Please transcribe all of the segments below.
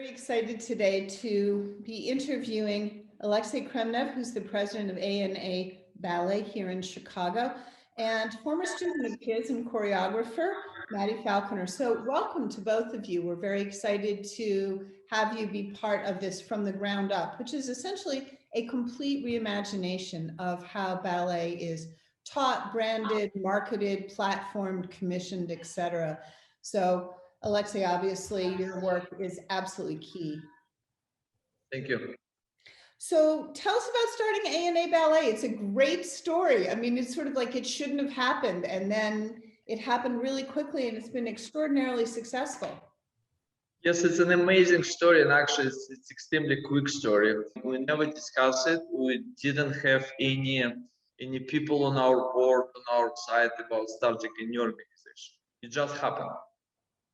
very excited today to be interviewing Alexei Kremnev, who's the president of A&A Ballet here in Chicago, and former student of his and choreographer, Maddy Falconer. So welcome to both of you. We're very excited to have you be part of this from the ground up, which is essentially a complete reimagination of how ballet is taught, branded, marketed, platformed, commissioned, etc. So Alexei, obviously your work is absolutely key. Thank you. So tell us about starting A&A Ballet. It's a great story. I mean, it's sort of like it shouldn't have happened, and then it happened really quickly, and it's been extraordinarily successful. Yes, it's an amazing story, and actually it's extremely quick story. We never discussed it. We didn't have any people on our board, on our side about starting a new organization. It just happened.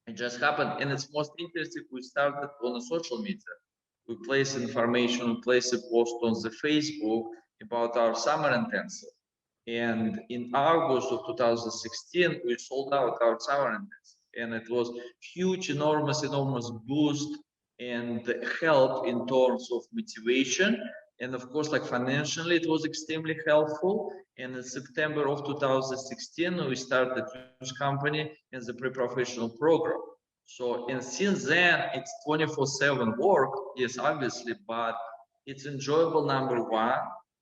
It just happened, and it's most interesting. We started on a social media. We place information, we place a post on the Facebook about our summer intensive. And in August of 2016, we sold out our summer intensive. And it was huge, enormous boost and help in terms of motivation. And of course, like financially, it was extremely helpful. And in September of 2016, we started this company in the pre-professional program. So, and since then, it's 24/7 work, yes, obviously, but it's enjoyable, number one.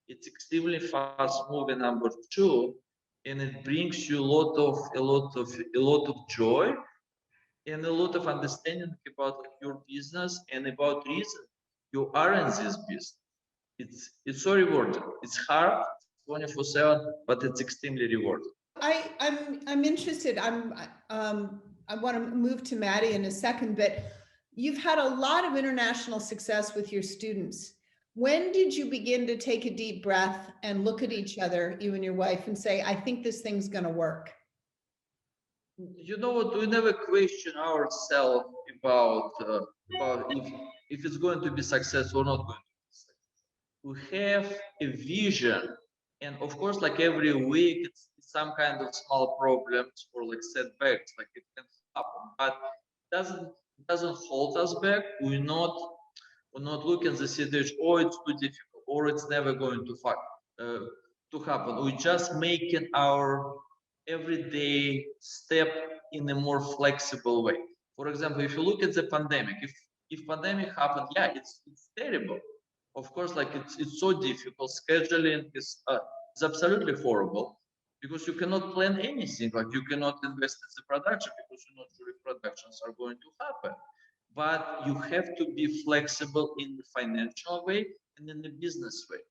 It's extremely fast moving, number two, and it brings you a lot of joy and a lot of understanding about your business and about reason you are in this business. It's so rewarding. It's hard, 24/7, but it's extremely rewarding. I'm interested. I want to move to Maddy in a second, but you've had a lot of international success with your students. When did you begin to take a deep breath and look at each other, you and your wife, and say, I think this thing's going to work? You know what? We never question ourselves about if it's going to be successful or not going to be successful. We have a vision, and of course, like every week, it's some kind of small problems or like setbacks, like it can happen, but it doesn't hold us back. We're not looking at the situation, oh, it's too difficult, or it's never going to happen. We're just making our everyday step in a more flexible way. For example, if you look at the pandemic, if pandemic happened, yeah, it's terrible. Of course, like it's so difficult. Scheduling is absolutely horrible because you cannot plan anything. Like you cannot invest in the production because you're not sure if productions are going to happen. But you have to be flexible in the financial way and in the business way.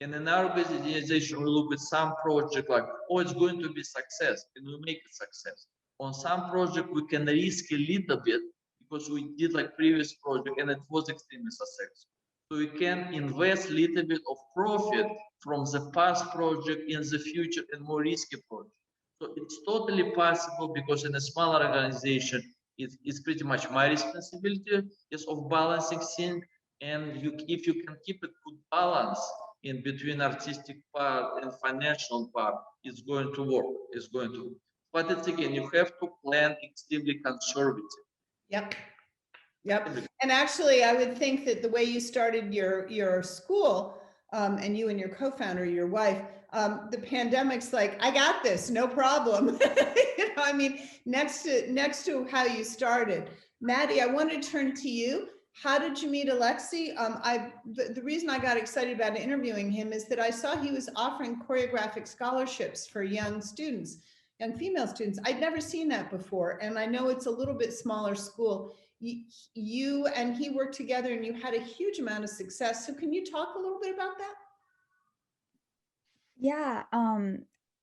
And in our organization, we look at some project like, oh, it's going to be success, and we make it success. On some project, we can risk a little bit because we did like previous project and it was extremely successful. So we can invest a little bit of profit from the past project in the future and more risky project. So it's totally possible because in a smaller organization, it's pretty much my responsibility is of balancing things. And if you can keep a good balance in between artistic part and financial part, it's going to work. It's going to work. But it's again, you have to plan extremely conservative. Yep. And actually, I would think that the way you started your school, and you and your co-founder, your wife, the pandemic's like, I got this, no problem. You know, I mean, next to how you started. Maddy, I want to turn to you. How did you meet Alexei? The reason I got excited about interviewing him is that I saw he was offering choreographic scholarships for young students, young female students. I'd never seen that before, and I know it's a little bit smaller school. You and he worked together and you had a huge amount of success. So can you talk a little bit about that? Yeah,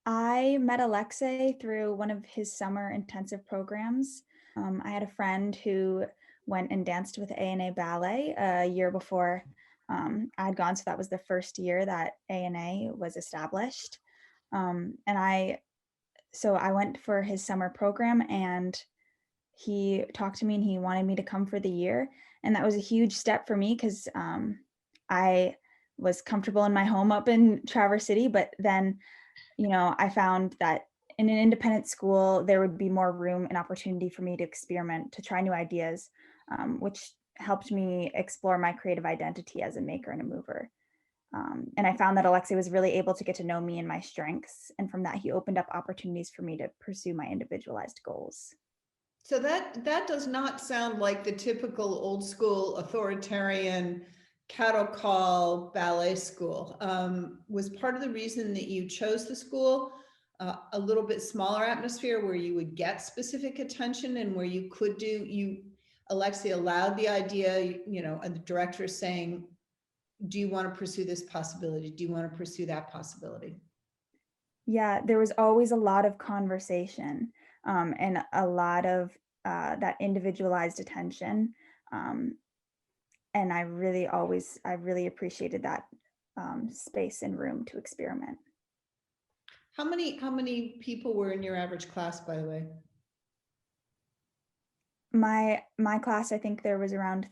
I met Alexei through one of his summer intensive programs. I had a friend who went and danced with A&A Ballet a year before I'd gone. So that was the first year that A&A was established. So I went for his summer program and he talked to me and he wanted me to come for the year. And that was a huge step for me because I was comfortable in my home up in Traverse City, but then, you know, I found that in an independent school, there would be more room and opportunity for me to experiment, to try new ideas, which helped me explore my creative identity as a maker and a mover. And I found that Alexei was really able to get to know me and my strengths. And from that, he opened up opportunities for me to pursue my individualized goals. So that does not sound like the typical old school authoritarian cattle call ballet school. Was part of the reason that you chose the school a little bit smaller atmosphere where you would get specific attention and where you could do, Alexei allowed the idea, and the director saying, do you want to pursue this possibility? Do you want to pursue that possibility? Yeah, there was always a lot of conversation and a lot of that individualized attention. And I really appreciated that space and room to experiment. How many people were in your average class, by the way? My class, I think there was around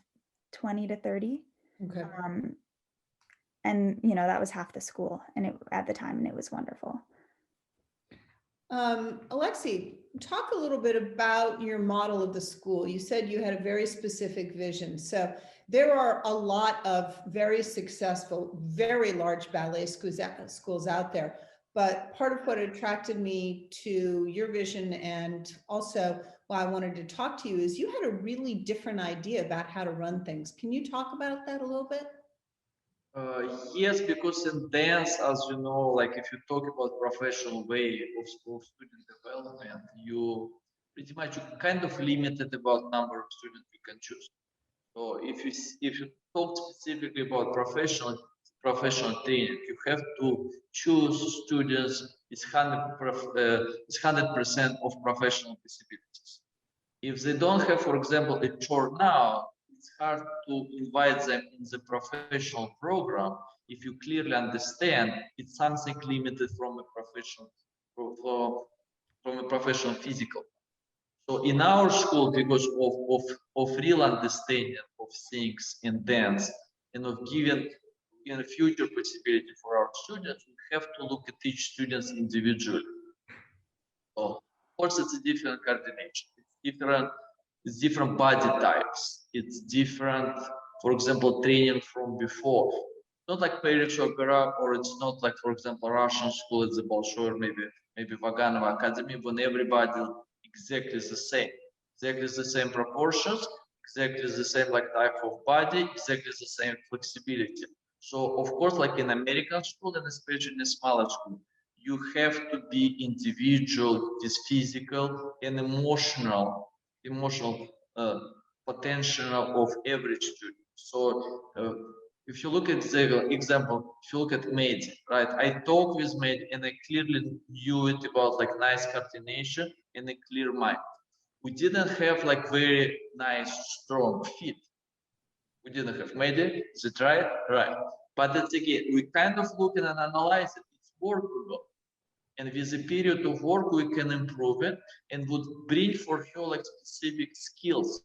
20 to 30. Okay. And that was half the school, and at the time, and it was wonderful. Alexei, talk a little bit about your model of the school. You said you had a very specific vision. So there are a lot of very successful, very large ballet schools out there. But part of what attracted me to your vision, and also why I wanted to talk to you, is you had a really different idea about how to run things. Can you talk about that a little bit? Yes, because in dance, as you know, like if you talk about professional way of student development, you pretty much kind of limited about number of students you can choose. So if you talk specifically about professional training, you have to choose students is 100% of professional possibilities. If they don't have, for example, a chore now, it's hard to invite them in the professional program if you clearly understand it's something limited from a professional physical. So in our school, because of real understanding of things in dance and of giving a future possibility for our students, we have to look at each student individually. So of course, it's a different coordination. It's different body types. It's different, for example, training from before. Not like Polish opera, or it's not like, for example, Russian school at the Bolshoi, or maybe Vaganova Academy, when everybody exactly the same, exactly the same proportions, exactly the same like type of body, exactly the same flexibility. So of course, like in American school and especially in a smaller school, you have to be individual, this physical and emotional potential of every student. So if you look at the example, if you look at Maddy, right? I talked with Maddy and I clearly knew it about like nice coordination and a clear mind. We didn't have like very nice, strong feet. We didn't have Maddy, is it right? Right. But that's again, we kind of look and analyze it. It's workable. And with a period of work, we can improve it and would bring for her like specific skills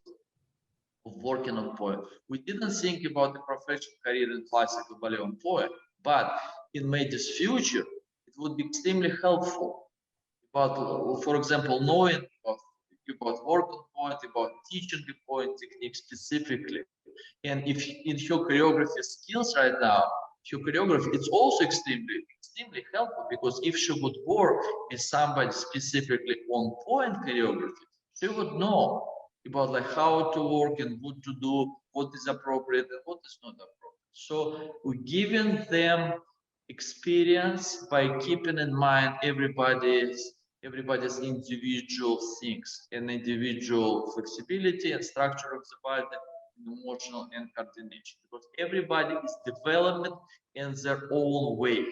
of working on poem. We didn't think about the professional career in classical ballet on poem, but in Maddy's future, it would be extremely helpful. About, for example, knowing about work on point, about teaching the point technique specifically. And if in her choreography skills right now, her choreography, it's also extremely helpful, because if she would work with somebody specifically on point choreography, she would know about like how to work and what to do, what is appropriate and what is not appropriate. So we're giving them experience by keeping in mind everybody's individual things and individual flexibility and structure of the body, emotional and coordination, because everybody is developing in their own way.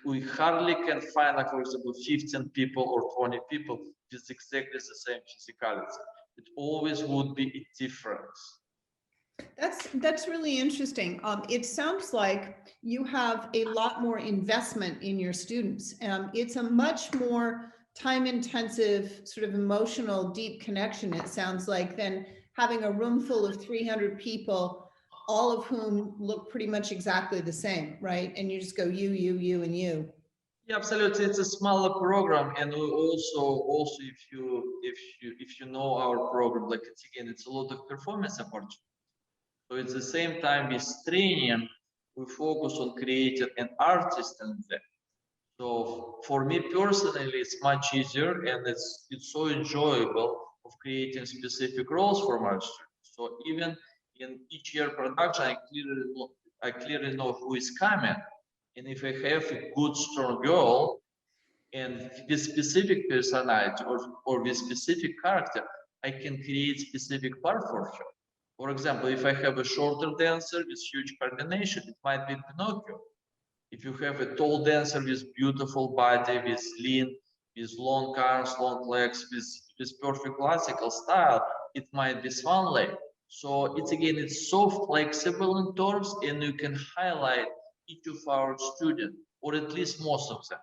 We hardly can find, like, for example, 15 people or 20 people with exactly the same physicality. It always would be a difference. That's really interesting. It sounds like you have a lot more investment in your students. It's a much more time-intensive, sort of emotional, deep connection, it sounds like, than having a room full of 300 people, all of whom look pretty much exactly the same, right? And you just go you, and you. Yeah, absolutely. It's a smaller program, and we also if you know our program, like it's a lot of performance opportunities. So at the same time with training, we focus on creating an artist in them. So for me personally, it's much easier, and it's so enjoyable of creating specific roles for my students. So even in each year production, I clearly know who is coming, and if I have a good strong girl and with specific personality or with specific character, I can create specific part for her. For example, if I have a shorter dancer with huge coordination, it might be Pinocchio. If you have a tall dancer with beautiful body, with lean, with long arms, long legs, with perfect classical style, it might be Swan Lake. So it's so flexible in terms, and you can highlight each of our students, or at least most of them.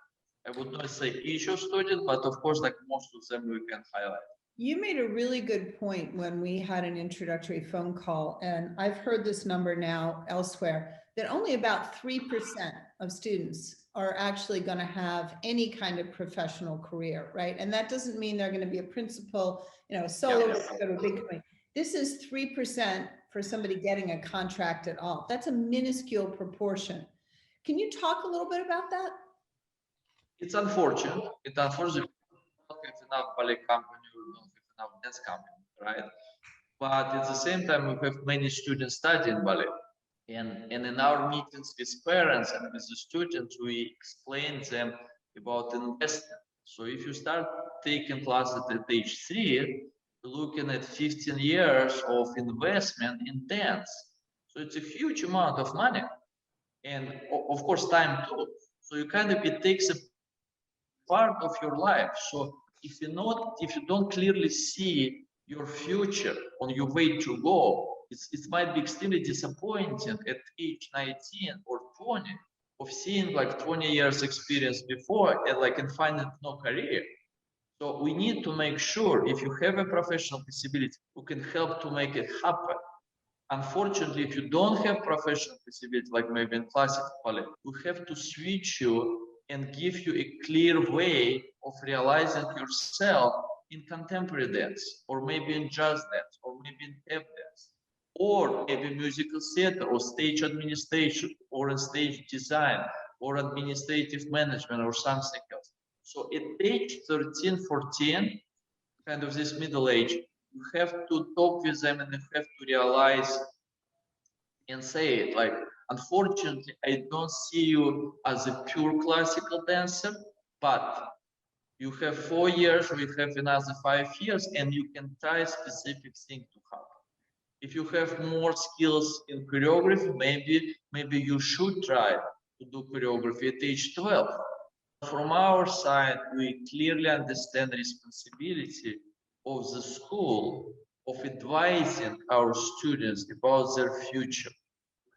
I would not say each of student, but of course, like most of them, we can highlight. You made a really good point when we had an introductory phone call, and I've heard this number now elsewhere, that only about 3% of students are actually going to have any kind of professional career, right? And that doesn't mean they're going to be a principal, a soloist, go to a big company. This is 3% for somebody getting a contract at all. That's a minuscule proportion. Can you talk a little bit about that? It's unfortunate. It's unfortunate. We don't have enough ballet company, we don't have enough dance company, right? But at the same time, we have many students studying ballet. And in our meetings with parents and with the students, we explain them about investment. So if you start taking classes at age 3, you're looking at 15 years of investment in dance. So it's a huge amount of money. And of course, time too. So it takes a part of your life. So if you don't clearly see your future on your way to go, it might be extremely disappointing at age 19 or 20 of seeing like 20 years experience before and finding no career. So we need to make sure if you have a professional possibility, we can help to make it happen. Unfortunately, if you don't have professional possibility, like maybe in classical ballet, we have to switch you and give you a clear way of realizing yourself in contemporary dance, or maybe in jazz dance, or maybe in tap dance, or maybe musical theater, or stage administration, or in stage design, or administrative management, or something else. So at age 13, 14, kind of this middle age, you have to talk with them and you have to realize and say it like, unfortunately, I don't see you as a pure classical dancer, but you have 4 years, we have another 5 years, and you can try specific thing to happen. If you have more skills in choreography, maybe you should try to do choreography at age 12. From our side, we clearly understand the responsibility of the school of advising our students about their future.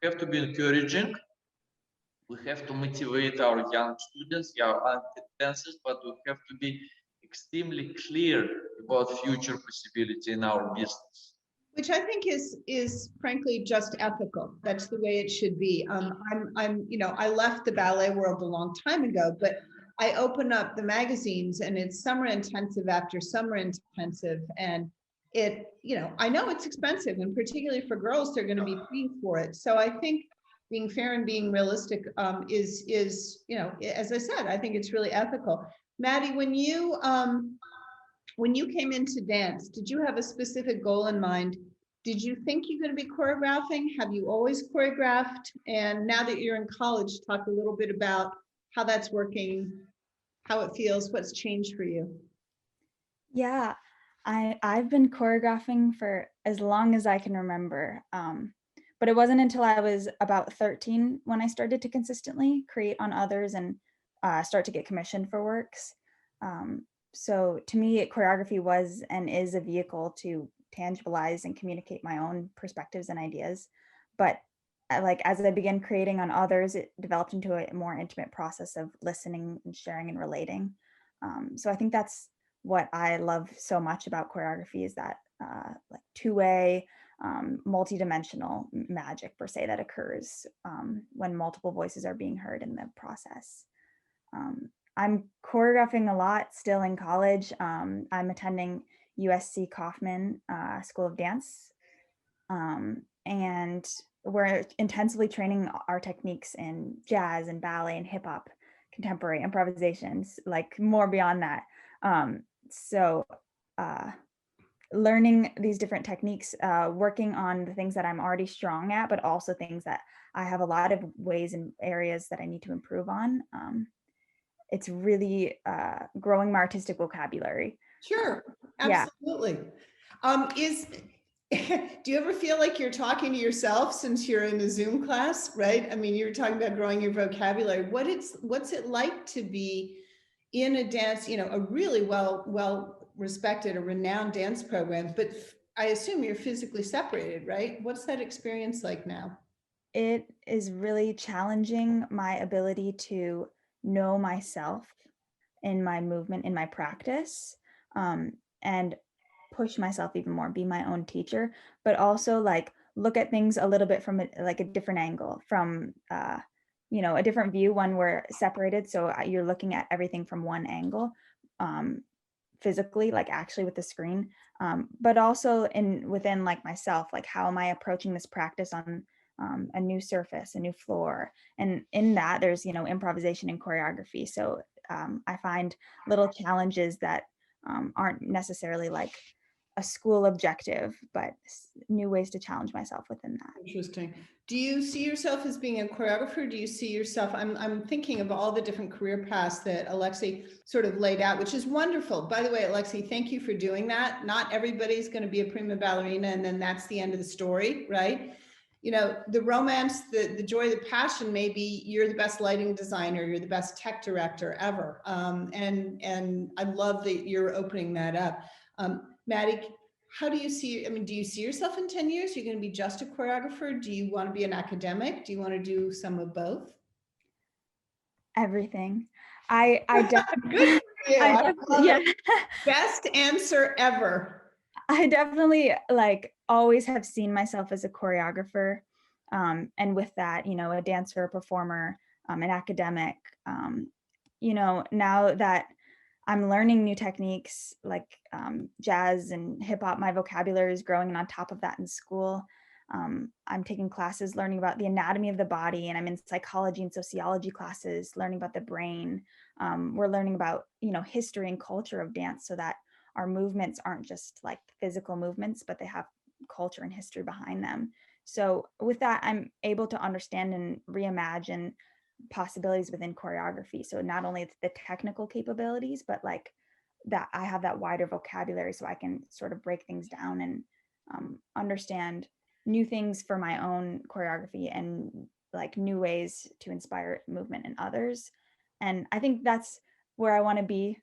We have to be encouraging. We have to motivate our young students, our dancers, but we have to be extremely clear about future possibility in our business. Which I think is frankly just ethical. That's the way it should be. I left the ballet world a long time ago, but I open up the magazines and it's summer intensive after summer intensive, and I know it's expensive, and particularly for girls, they're going to be paying for it. So I think being fair and being realistic is as I said, I think it's really ethical. Maddy, when you came into dance, did you have a specific goal in mind? Did you think you're going to be choreographing? Have you always choreographed? And now that you're in college, talk a little bit about how that's working, how it feels, what's changed for you. Yeah, I've been choreographing for as long as I can remember. But it wasn't until I was about 13 when I started to consistently create on others and start to get commissioned for works. So to me, choreography was and is a vehicle to tangibilize and communicate my own perspectives and ideas. But as I began creating on others, it developed into a more intimate process of listening and sharing and relating. So I think that's what I love so much about choreography, is that two-way, multi-dimensional magic per se that occurs when multiple voices are being heard in the process. I'm choreographing a lot still in college. I'm attending USC Kaufman School of Dance, and we're intensively training our techniques in jazz and ballet and hip hop, contemporary improvisations, like more beyond that. So learning these different techniques, working on the things that I'm already strong at, but also things that I have a lot of ways and areas that I need to improve on. It's really growing my artistic vocabulary. Sure, Yeah. absolutely. Do you ever feel like you're talking to yourself since you're in a Zoom class, right? I mean, you're talking about growing your vocabulary. What's it like to be in a dance, a really well respected, a renowned dance program, but I assume you're physically separated, right? What's that experience like now? It is really challenging my ability to know myself in my movement, in my practice, and push myself even more, be my own teacher, but also like look at things a little bit from like a different angle, from a different view when we're separated. So you're looking at everything from one angle, physically, like actually with the screen, but also within like myself, like how am I approaching this practice on a new surface, a new floor, and in that there's improvisation and choreography. So I find little challenges that aren't necessarily like a school objective, but new ways to challenge myself within that. Interesting. Do you see yourself as being a choreographer? Do you see yourself, I'm thinking of all the different career paths that Alexei sort of laid out, which is wonderful. By the way, Alexei, thank you for doing that. Not everybody's going to be a prima ballerina and then that's the end of the story, right? The romance, the joy, the passion, maybe you're the best lighting designer, you're the best tech director ever. And I love that you're opening that up. Maddie, how do you see, do you see yourself in 10 years? You're going to be just a choreographer? Do you want to be an academic? Do you want to do some of both? Everything. I definitely, yeah. Best answer ever. I definitely like always have seen myself as a choreographer. And with that, a dancer, a performer, an academic, now that I'm learning new techniques like jazz and hip hop, my vocabulary is growing. And on top of that in school, I'm taking classes learning about the anatomy of the body, and I'm in psychology and sociology classes learning about the brain. We're learning about, history and culture of dance so that our movements aren't just like physical movements, but they have culture and history behind them. So with that, I'm able to understand and reimagine possibilities within choreography. So not only the technical capabilities, but like that I have that wider vocabulary so I can sort of break things down and understand new things for my own choreography and like new ways to inspire movement in others. And I think that's where I want to be,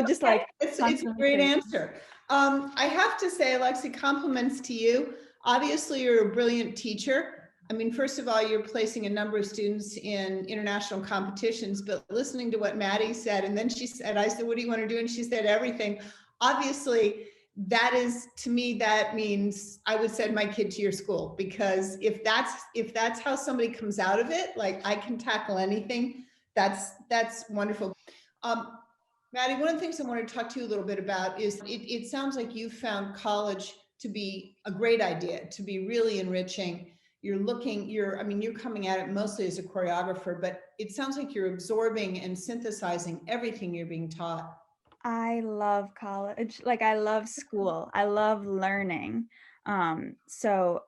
just like it's a great answer. I have to say, Alexei, compliments to you. Obviously, you're a brilliant teacher. First of all, you're placing a number of students in international competitions, but listening to what Maddie said, and then she said, I said, what do you want to do? And she said, everything. Obviously, that is, to me, that means I would send my kid to your school, because if that's how somebody comes out of it, like I can tackle anything, that's wonderful. Maddie, one of the things I wanted to talk to you a little bit about is it sounds like you found college to be a great idea, to be really enriching. You're coming at it mostly as a choreographer, but it sounds like you're absorbing and synthesizing everything you're being taught. I love college. Like I love school. I love learning. So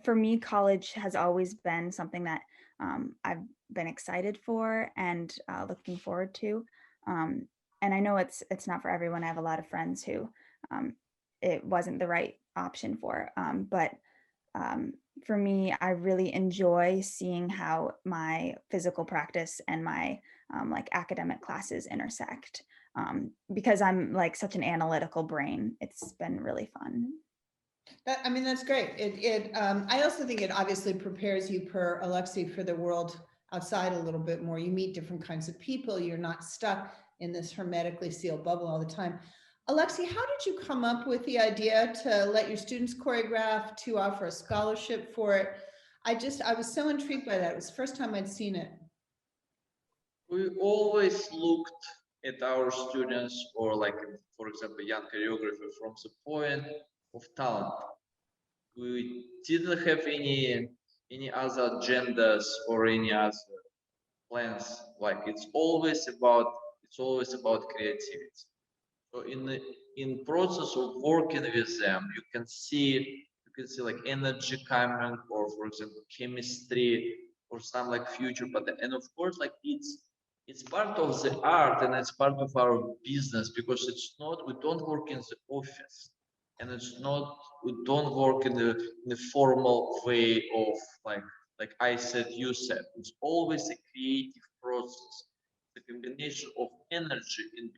for me, college has always been something that I've been excited for and looking forward to. And I know it's not for everyone. I have a lot of friends who it wasn't the right option for. But for me, I really enjoy seeing how my physical practice and my like academic classes intersect. Because I'm like such an analytical brain. It's been really fun. That's great. I also think it obviously prepares you, per Alexei, for the world outside a little bit more. You meet different kinds of people. You're not stuck in this hermetically sealed bubble all the time. Alexei, how did you come up with the idea to let your students choreograph, to offer a scholarship for it? I was so intrigued by that. It was the first time I'd seen it. We always looked at our students, or like, for example, young choreographer, from the point of talent. We didn't have any other agendas or any other plans. Like it's always about creativity. So in process of working with them, you can see like energy coming, or for example chemistry, or some like future. But and of course, like it's part of the art, and it's part of our business, because it's not, we don't work in the office, and it's not, we don't work in the formal way of like I said, you said. It's always a creative process, the combination of energy in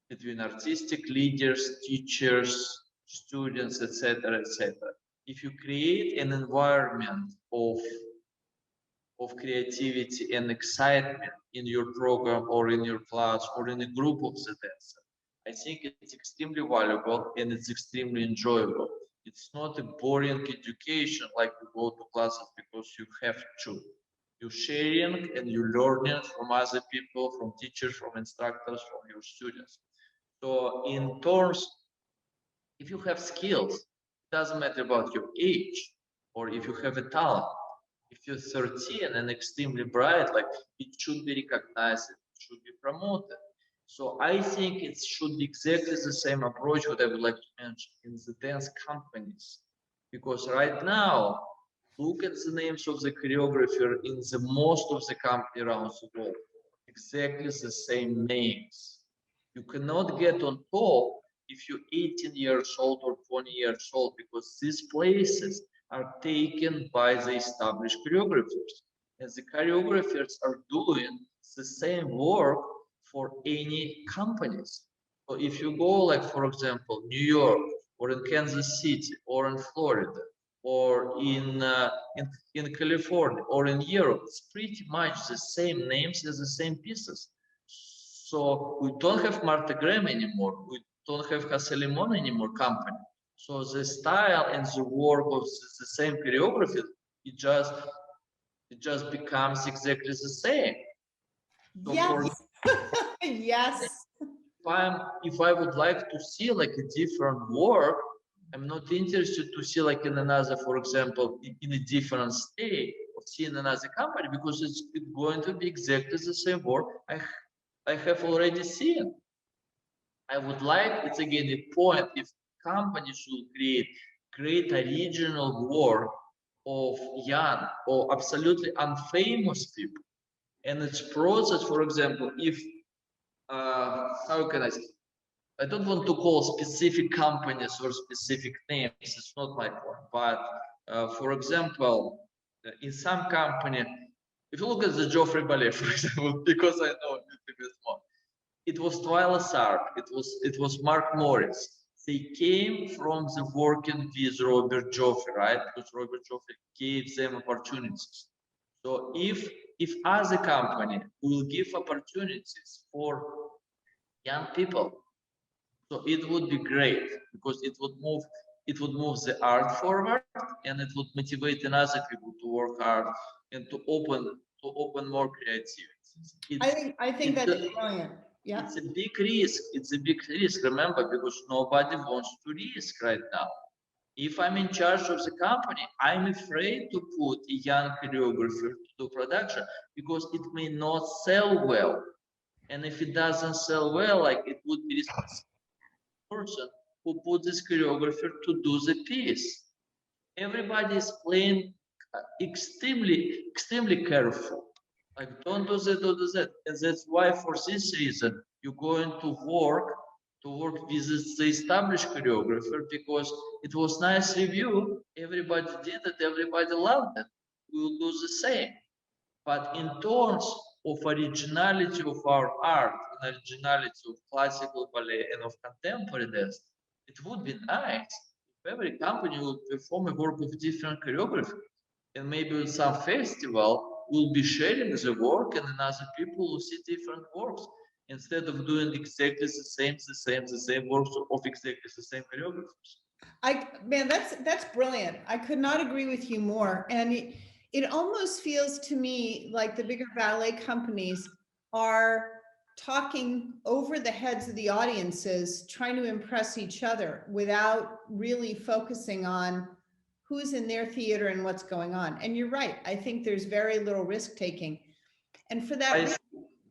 between artistic leaders, teachers, students, etc., etc. If you create an environment of creativity and excitement in your program, or in your class, or in a group of the dancers, I think it's extremely valuable and it's extremely enjoyable. It's not a boring education like you go to classes because you have to. You're sharing and you're learning from other people, from teachers, from instructors, from your students. So in terms, if you have skills, it doesn't matter about your age, or if you have a talent. If you're 13 and extremely bright, like it should be recognized, it should be promoted. So I think it should be exactly the same approach what I would like to mention in the dance companies. Because right now, look at the names of the choreographer in the most of the company around the world. Exactly the same names. You cannot get on top if you're 18 years old or 20 years old, because these places are taken by the established choreographers. And the choreographers are doing the same work for any companies. So if you go, like, for example, New York, or in Kansas City, or in Florida, or in California, or in Europe, it's pretty much the same names as the same pieces. So we don't have Martha Graham anymore. We don't have Haselimon anymore company. So the style and the work of the same choreography, it just becomes exactly the same. So Yes. Yes. if I would like to see like a different work, I'm not interested to see like in another, for example, in a different state, or see in another company, because it's going to be exactly the same work I have already seen. I would like, it's again a point, if companies should create original work of young or absolutely unfamous people. And its process, for example, if, how can I say, I don't want to call specific companies or specific names, it's not my point, but for example, in some company, if you look at the Joffrey Ballet, for example, because I know a little bit more, it was Twyla Tharp, it was Mark Morris. They came from the working with Robert Joffrey, right? Because Robert Joffrey gave them opportunities. So if as a company will give opportunities for young people, so it would be great, because it would move the art forward, and it would motivate another people to work hard and to open more creativity. I think that's brilliant. Yeah. It's a big risk. It's a big risk, remember, because nobody wants to risk right now. If I'm in charge of the company, I'm afraid to put a young choreographer to do production, because it may not sell well. And if it doesn't sell well, like, it would be responsible person who put this choreographer to do the piece. Everybody is playing extremely careful. Like, don't do that, don't do that. And that's why, for this reason, you're going to work with the established choreographer, because it was nice review. Everybody did it, everybody loved it. We will do the same. But in terms of originality of our art, and originality of classical ballet and of contemporary dance, it would be nice if every company would perform a work of different choreography. And maybe in some festival, we'll be sharing the work, and other people will see different works, instead of doing exactly the same works of exactly the same choreographers. Man, that's brilliant. I could not agree with you more. And it almost feels to me like the bigger ballet companies are talking over the heads of the audiences, trying to impress each other without really focusing on who's in their theater and what's going on. And you're right. I think there's very little risk taking. And for that,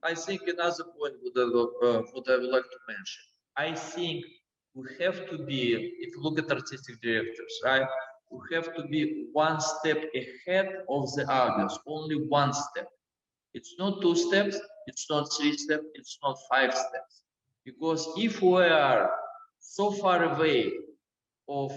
I think another point what I would like to mention. I think we have to be, if you look at artistic directors, right? We have to be one step ahead of the audience, only one step. It's not 2 steps, it's not 3 steps, it's not 5 steps. Because if we are so far away of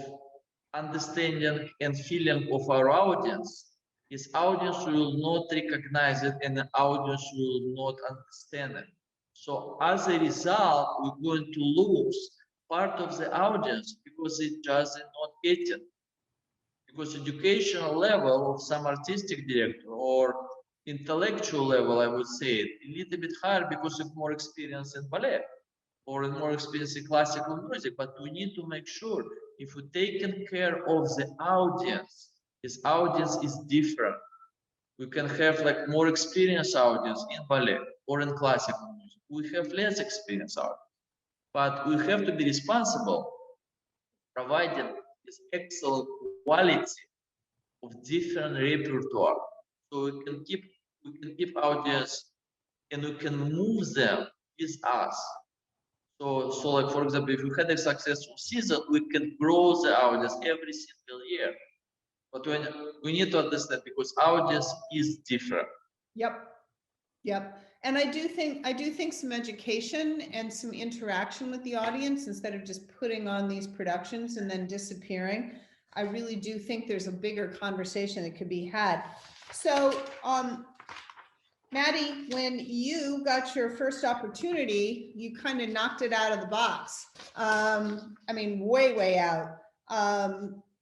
understanding and feeling of our audience, his audience will not recognize it and the audience will not understand it. So as a result, we're going to lose part of the audience because it doesn't not get it. Because educational level of some artistic director or intellectual level, I would say, a little bit higher because of more experience in ballet or more experience in classical music. But we need to make sure if we're taking care of the audience, his audience is different. We can have like more experienced audience in ballet or in classical music. We have less experienced audience. But we have to be responsible providing this excellent quality of different repertoire. So we can keep audience and we can move them with us. So like for example, if we had a successful season, we can grow the audience every single year. But when we need to understand because audience is different. Yep. Yep. And I do think some education and some interaction with the audience instead of just putting on these productions and then disappearing. I really do think there's a bigger conversation that could be had. So, Maddy, when you got your first opportunity, you kind of knocked it out of the box. I mean, way out.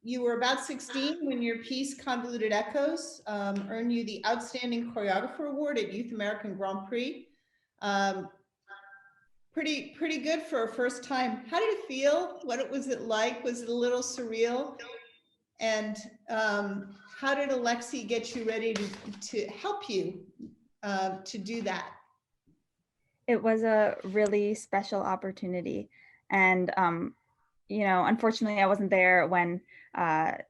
You were about 16 when your piece Convoluted Echoes earned you the Outstanding Choreographer Award at Youth American Grand Prix. Pretty good for a first time. How did it feel? What was it like? Was it a little surreal? And how did Alexei get you ready to help you to do that? It was a really special opportunity. And, you know, unfortunately, I wasn't there when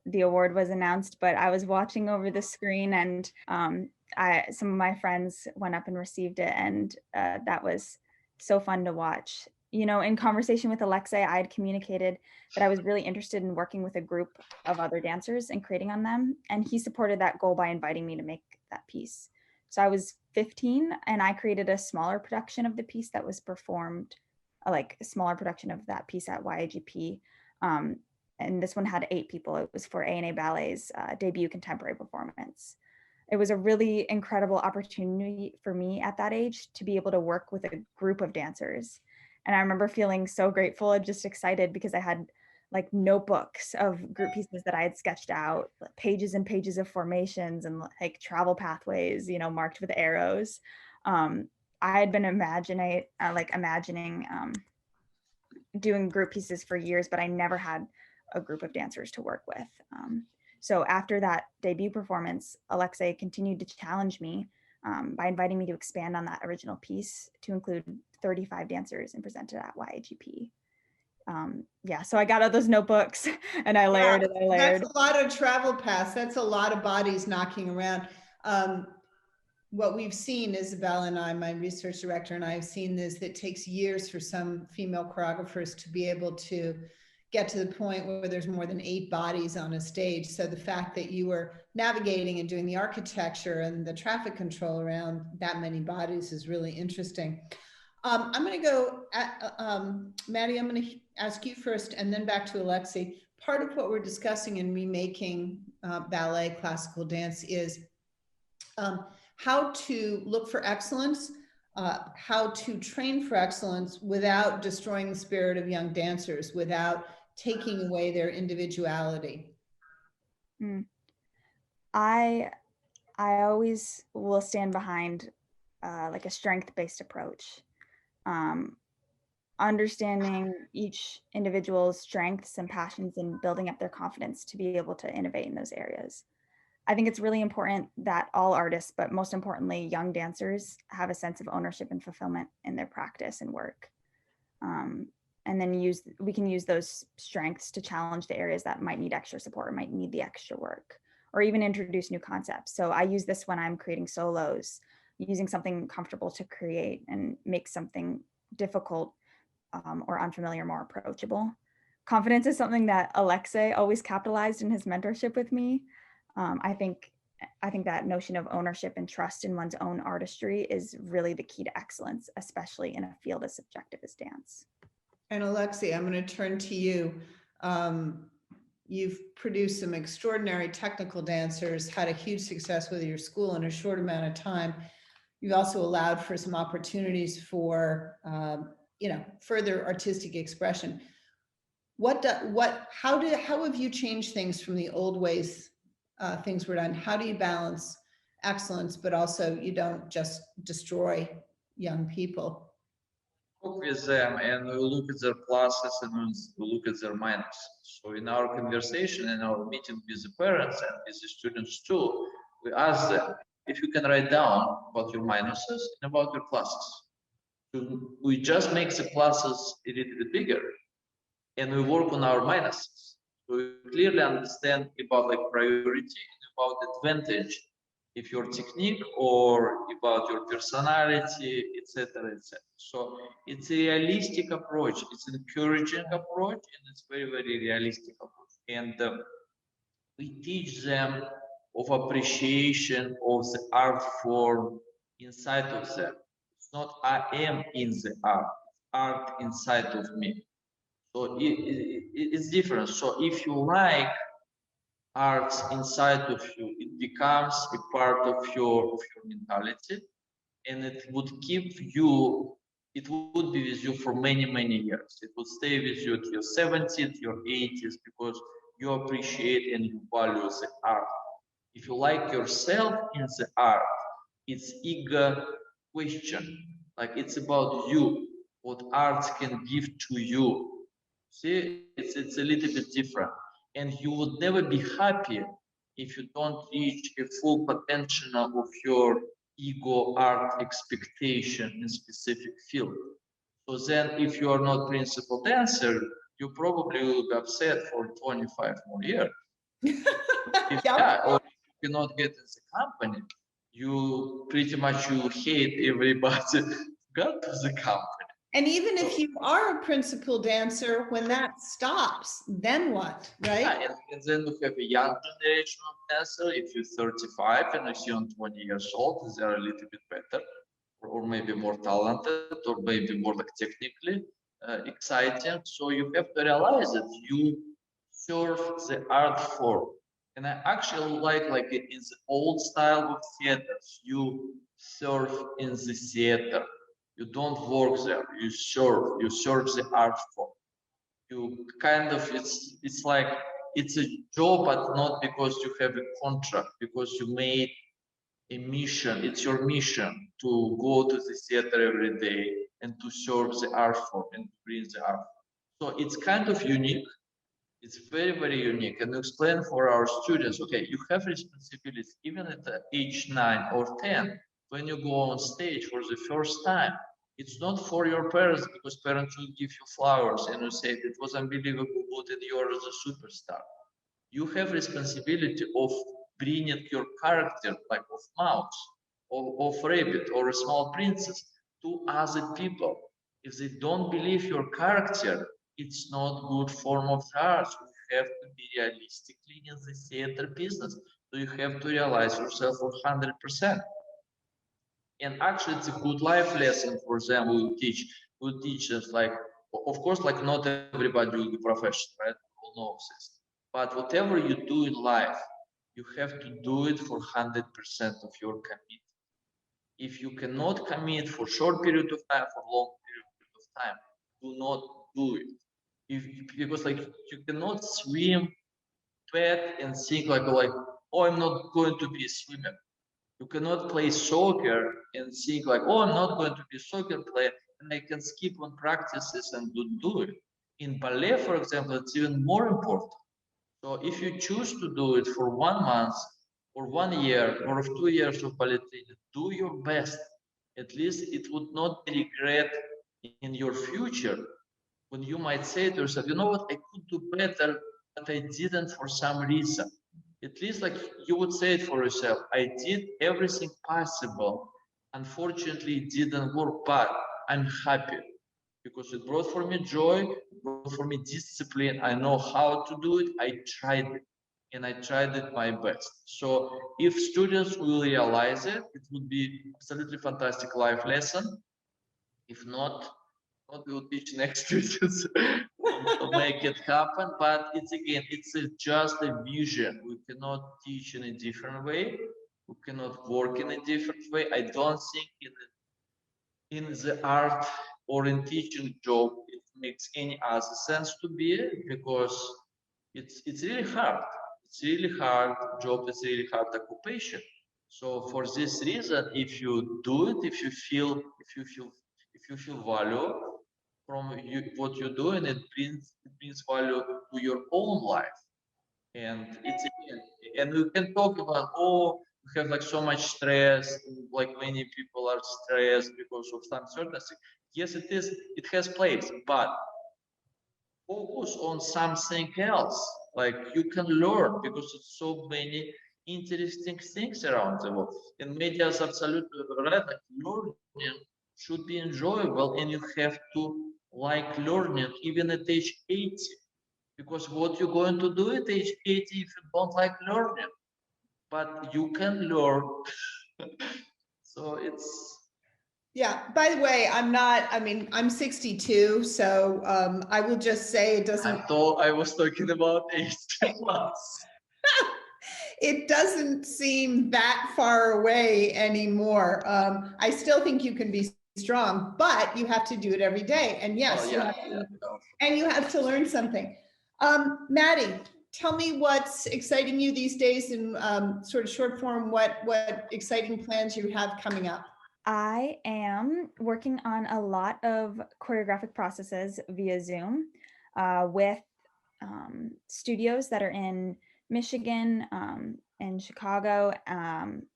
the award was announced, but I was watching over the screen and some of my friends went up and received it. And that was so fun to watch. You know, in conversation with Alexei, I had communicated that I was really interested in working with a group of other dancers and creating on them. And he supported that goal by inviting me to make that piece. So I was 15 and I created a smaller production of the piece that was performed, like a smaller production of that piece at YAGP. And this one had 8 people. It was for A&A Ballet's debut contemporary performance. It was a really incredible opportunity for me at that age to be able to work with a group of dancers. And I remember feeling so grateful and just excited because I had like notebooks of group pieces that I had sketched out, pages and pages of formations and like travel pathways, you know, marked with arrows. I had been imagining doing group pieces for years, but I never had a group of dancers to work with. So after that debut performance, Alexei continued to challenge me by inviting me to expand on that original piece to include 35 dancers and present it at YAGP. Yeah, so I got out those notebooks and I layered and I layered. That's a lot of travel paths. That's a lot of bodies knocking around. What we've seen, Isabel and I, my research director and I have seen this, that it takes years for some female choreographers to be able to get to the point where there's more than 8 bodies on a stage. So the fact that you were navigating and doing the architecture and the traffic control around that many bodies is really interesting. I'm going to go, Maddy, I'm going to ask you first and then back to Alexei. Part of what we're discussing in remaking ballet, classical dance is how to look for excellence, how to train for excellence without destroying the spirit of young dancers, without taking away their individuality. I always will stand behind like a strength-based approach. Understanding each individual's strengths and passions and building up their confidence to be able to innovate in those areas. I think it's really important that all artists, but most importantly, young dancers, have a sense of ownership and fulfillment in their practice and work. And then we can use those strengths to challenge the areas that might need extra support or might need the extra work, or even introduce new concepts. So I use this when I'm creating solos, using something comfortable to create and make something difficult or unfamiliar more approachable. Confidence is something that Alexei always capitalized in his mentorship with me. I think that notion of ownership and trust in one's own artistry is really the key to excellence, especially in a field as subjective as dance. And Alexei, I'm going to turn to you. You've produced some extraordinary technical dancers, had a huge success with your school in a short amount of time. You've also allowed for some opportunities for, further artistic expression. How have you changed things from the old ways things were done? How do you balance excellence, but also you don't just destroy young people? Talk with them and we look at their pluses and we look at their minuses. So in our conversation, in our meeting with the parents and with the students too, we ask them if you can write down about your minuses and about your pluses. So we just make the pluses a little bit bigger and we work on our minuses. So we clearly understand about like priority and about advantage if your technique or about your personality, etc., etc. So it's a realistic approach. It's an encouraging approach, and it's very, very realistic approach. And we teach them of appreciation of the art form inside of them. It's not I am in the art inside of me. So it's different. So if you like arts inside of you, it becomes a part of your mentality, and it would keep you, it would be with you for many, many years. It would stay with you at your 70s, your 80s, because you appreciate and you value the art. If you like yourself in the art, it's ego question. Like it's about you, what art can give to you. See, it's a little bit different. And you would never be happy if you don't reach a full potential of your ego art expectation in specific field. So then if you are not principal dancer, you probably will be upset for 25 more years. Or if you cannot get in the company, you pretty much you hate everybody got to the company. And even if you are a principal dancer, when that stops, then what, right? Yeah, and then we have a young generation of dancer. If you're 35 and if you're 20 years old, they're a little bit better, or maybe more talented, or maybe more like technically exciting. So you have to realize that you serve the art form. And I actually like in the old style of theaters, you serve in the theater. You don't work there, you serve the art form. You kind of, it's like, it's a job, but not because you have a contract, because you made a mission. It's your mission to go to the theater every day and to serve the art form and to bring the art. So it's kind of unique. It's very, very unique. And explain for our students, okay, you have responsibilities even at the age 9 or 10, when you go on stage for the first time. It's not for your parents, because parents will give you flowers and will say it was unbelievable good and you're a superstar. You have responsibility of bringing your character, like of mouse, or of rabbit, or a small princess, to other people. If they don't believe your character, it's not good form of the art. You have to be realistically in the theater business. So you have to realize yourself 100%. And actually, it's a good life lesson for them. We'll teach us, like, of course, like not everybody will be professional, right? We'll know this. But whatever you do in life, you have to do it for 100% of your commitment. If you cannot commit for short period of time, for long period of time, do not do it. Because like you cannot swim, bat, and think like, oh, I'm not going to be a swimmer. You cannot play soccer and think like, oh, I'm not going to be a soccer player, and I can skip on practices and don't do it. In ballet, for example, it's even more important. So if you choose to do it for 1 month, or 1 year or 2 years of ballet training, do your best. At least it would not be regret in your future when you might say to yourself, you know what, I could do better, but I didn't for some reason. At least like you would say it for yourself, I did everything possible. Unfortunately, it didn't work, but I'm happy because it brought for me joy, it brought for me discipline. I know how to do it. I tried it, and I tried it my best. So if students will realize it, it would be absolutely fantastic life lesson. If not, what we'll teach next students to make it happen. But it's again, it's just a vision. We cannot teach in a different way. We cannot work in a different way. I don't think in the art or in teaching job it makes any other sense to be, because it's really hard. It's really hard job. It's really hard occupation. So for this reason, if you do it, if you feel value from what you're doing, it brings value to your own life. And it's and we can talk about, oh, we have like so much stress, like many people are stressed because of some certain thing. Yes, it is, it has place, but focus on something else. Like you can learn, because it's so many interesting things around the world. And media is absolutely right. Like learning should be enjoyable, and you have to like learning even at age 80. Because what you're going to do at age 80 if you don't like learning? But you can learn. So it's. Yeah, by the way, I'm 62, so I will just say it doesn't. I thought I was talking about age plus. It doesn't seem that far away anymore. I still think you can be strong, but you have to do it every day. And yes, and you have to learn something. Maddie, tell me what's exciting you these days in sort of short form, what exciting plans you have coming up. I am working on a lot of choreographic processes via Zoom with studios that are in Michigan and Chicago,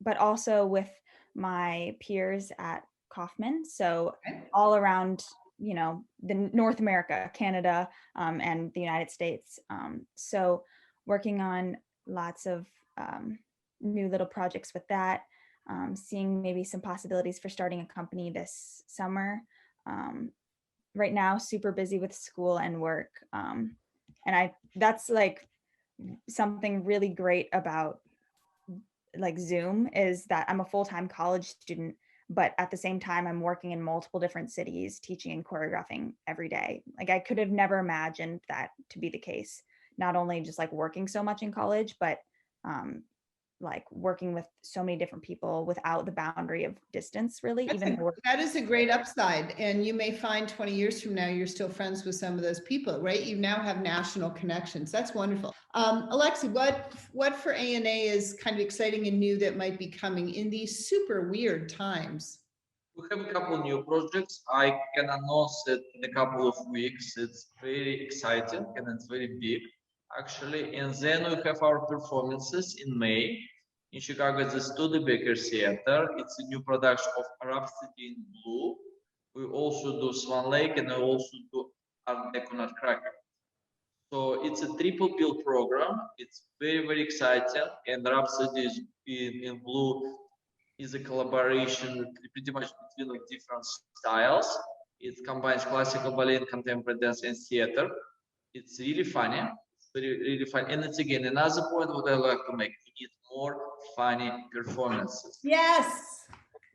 but also with my peers at Kaufman. So all around, the North America, Canada, and the United States. So working on lots of new little projects with that. Seeing maybe some possibilities for starting a company this summer. Right now, super busy with school and work. And that's like something really great about like Zoom is that I'm a full-time college student, but at the same time, I'm working in multiple different cities, teaching and choreographing every day. Like I could have never imagined that to be the case. Not only just like working so much in college, but like working with so many different people without the boundary of distance, really. That is a great upside. And you may find 20 years from now, you're still friends with some of those people, right? You now have national connections. That's wonderful. Alexei, what for A&A is kind of exciting and new that might be coming in these super weird times? We have a couple of new projects. I can announce it in a couple of weeks. It's very exciting and it's very big, actually. And then we have our performances in May. In Chicago, it's the Studebaker Theater. It's a new production of Rhapsody in Blue. We also do Swan Lake, and I also do Art Deco Nutcracker. So it's a triple bill program. It's very, very exciting. And Rhapsody in Blue is a collaboration pretty much between like different styles. It combines classical ballet and contemporary dance and theater. It's really funny. It's really fun. And it's again another point what I like to make. We need more funny performances. Yes.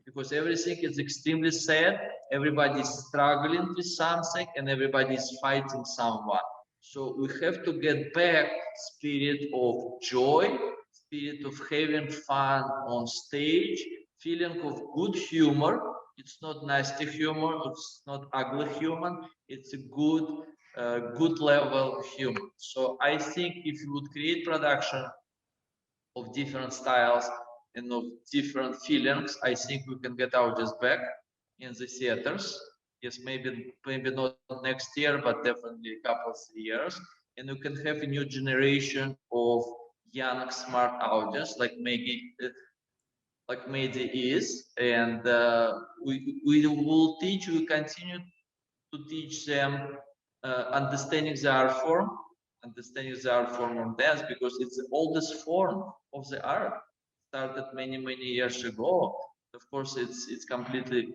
Because everything is extremely sad. Everybody's struggling with something and everybody's fighting someone. So we have to get back spirit of joy, spirit of having fun on stage, feeling of good humor. It's not nasty humor, it's not ugly humor, it's a good level humor. So I think if you would create production of different styles and of different feelings, I think we can get our just back in the theaters. Yes, maybe not next year, but definitely a couple of years. And we can have a new generation of young, smart audience, like Maddy is, and we will teach. We continue to teach them understanding the art form, on dance, because it's the oldest form of the art. Started many years ago. Of course, it's completely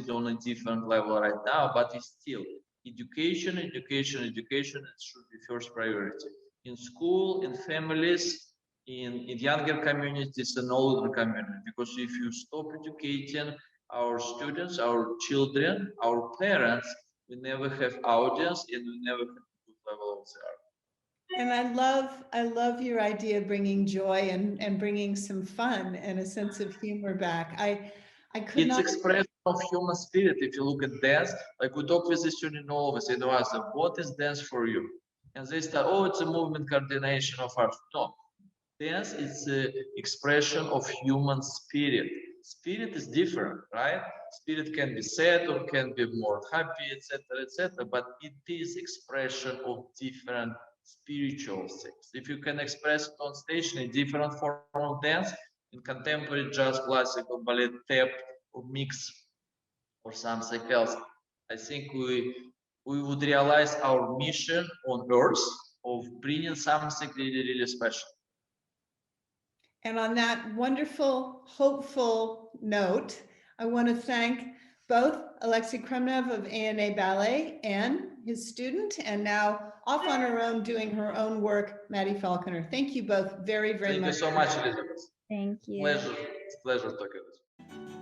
on a different level right now, but it's still education. It should be first priority in school, in families, in younger communities, and older community. Because if you stop educating our students, our children, our parents, we never have audience, and we never have a good level of the art. And I love your idea of bringing joy and bringing some fun and a sense of humor back. I could It's not. expression of human spirit. If you look at dance, like we talk with the student all of us, they ask them, what is dance for you? And they start, oh, it's a movement coordination of art. No, dance is an expression of human spirit. Spirit is different, right? Spirit can be sad or can be more happy, etc., but it is expression of different spiritual things. If you can express it on stage in a different form of dance, in contemporary jazz, classical, ballet, tap, or mix, or something else, I think we would realize our mission on earth of bringing something really special. And on that wonderful, hopeful note, I want to thank both Alexei Kremnev of A&A Ballet and his student, and now off on her own doing her own work, Maddy Falconer. Thank you both very much. Thank you so much, Elizabeth. Thank you. Pleasure talking with you.